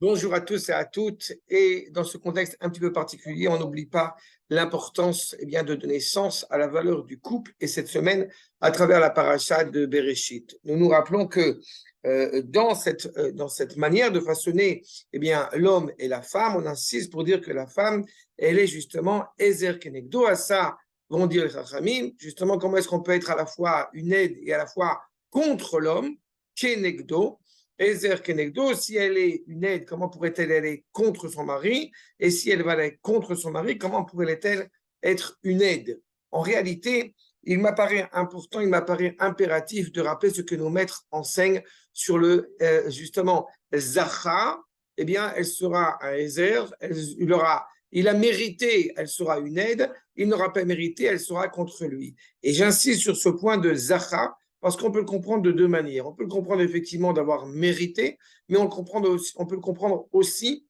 Bonjour à tous et à toutes. Et dans ce contexte un petit peu particulier, on n'oublie pas l'importance de donner sens à la valeur du couple. Et cette semaine, à travers la paracha de Bereshit, nous nous rappelons que dans cette manière de façonner l'homme et la femme, on insiste pour dire que la femme, elle est justement Ezer Kenegdo. À ça vont dire les Chachamim, justement, comment est-ce qu'on peut être à la fois une aide et à la fois contre l'homme, Kenegdo. Ezer Kenegdo, si elle est une aide, comment pourrait-elle aller contre son mari? Et si elle va aller contre son mari, comment pourrait-elle être une aide? En réalité, il m'apparaît important, il m'apparaît impératif de rappeler ce que nos maîtres enseignent sur le, justement, Zacha. Eh bien, elle sera un Ezer, il a mérité, elle sera une aide, il n'aura pas mérité, elle sera contre lui. Et j'insiste sur ce point de Zacha, parce qu'on peut le comprendre de deux manières. On peut le comprendre effectivement d'avoir mérité, mais on peut le comprendre aussi,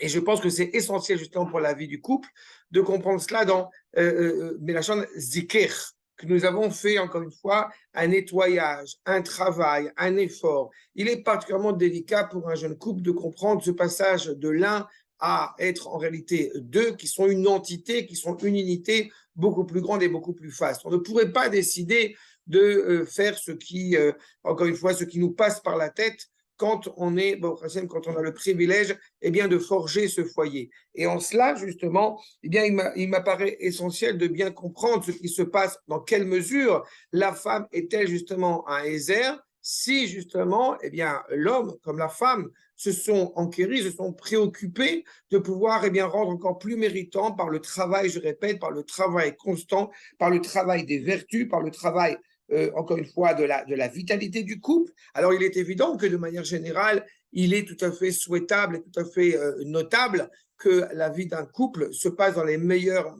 et je pense que c'est essentiel justement pour la vie du couple, de comprendre cela dans Melachon Zikr, que nous avons fait encore une fois un nettoyage, un travail, un effort. Il est particulièrement délicat pour un jeune couple de comprendre ce passage de l'un à être en réalité deux, qui sont une entité, qui sont une unité beaucoup plus grande et beaucoup plus vaste. On ne pourrait pas décider de faire encore une fois, ce qui nous passe par la tête quand on est, quand on a le privilège de forger ce foyer. Et en cela, justement, il m'apparaît essentiel de bien comprendre ce qui se passe, dans quelle mesure la femme est-elle justement un Ezer, si justement, l'homme comme la femme se sont enquéris, se sont préoccupés de pouvoir rendre encore plus méritant par le travail, je répète, par le travail constant, par le travail des vertus, par le travail encore une fois, de la vitalité du couple. Alors, il est évident que de manière générale, il est tout à fait souhaitable et tout à fait notable que la vie d'un couple se passe dans les meilleures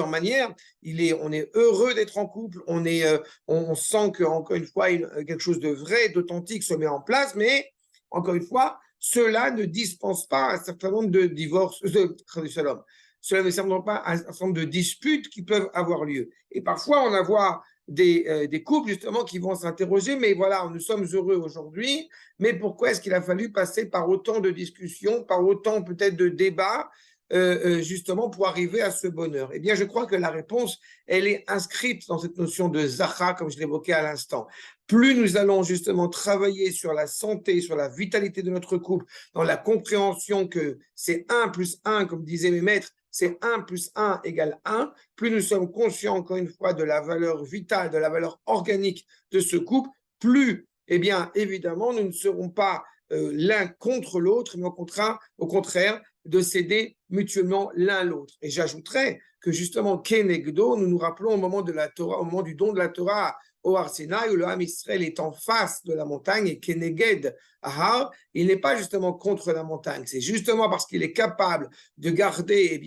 manières. On est heureux d'être en couple, on sent que, encore une fois, quelque chose de vrai, d'authentique se met en place, mais encore une fois, cela ne dispense pas un certain nombre de divorces, cela ne semble pas un certain nombre de disputes qui peuvent avoir lieu. Et parfois, on a voir des couples justement qui vont s'interroger, mais voilà, nous sommes heureux aujourd'hui, mais pourquoi est-ce qu'il a fallu passer par autant de discussions, par autant peut-être de débats, justement pour arriver à ce bonheur? Eh bien, je crois que la réponse, elle est inscrite dans cette notion de Zacha, comme je l'évoquais à l'instant. Plus nous allons justement travailler sur la santé, sur la vitalité de notre couple, dans la compréhension que c'est 1 plus 1, comme disaient mes maîtres, c'est 1 plus 1 égale 1, plus nous sommes conscients, encore une fois, de la valeur vitale, de la valeur organique de ce couple, plus, évidemment, nous ne serons pas l'un contre l'autre, mais au contraire, de s'aider mutuellement l'un l'autre. Et j'ajouterais que justement, Kenegdo, nous nous rappelons au moment de la Torah, au moment du don de la Torah au Har Sinaï, où le Ham Israël est en face de la montagne, et Keneged Ahar, il n'est pas justement contre la montagne, c'est justement parce qu'il est capable de garder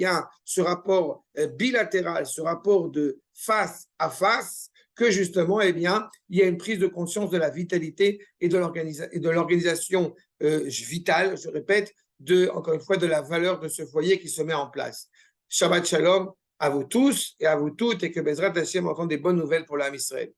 ce rapport bilatéral, ce rapport de face à face, que justement, il y a une prise de conscience de la vitalité et de l'organisation vitale, je répète, encore une fois, de la valeur de ce foyer qui se met en place. Shabbat Shalom à vous tous et à vous toutes, et que Bezrat Hashem entende des bonnes nouvelles pour l'Am Israël.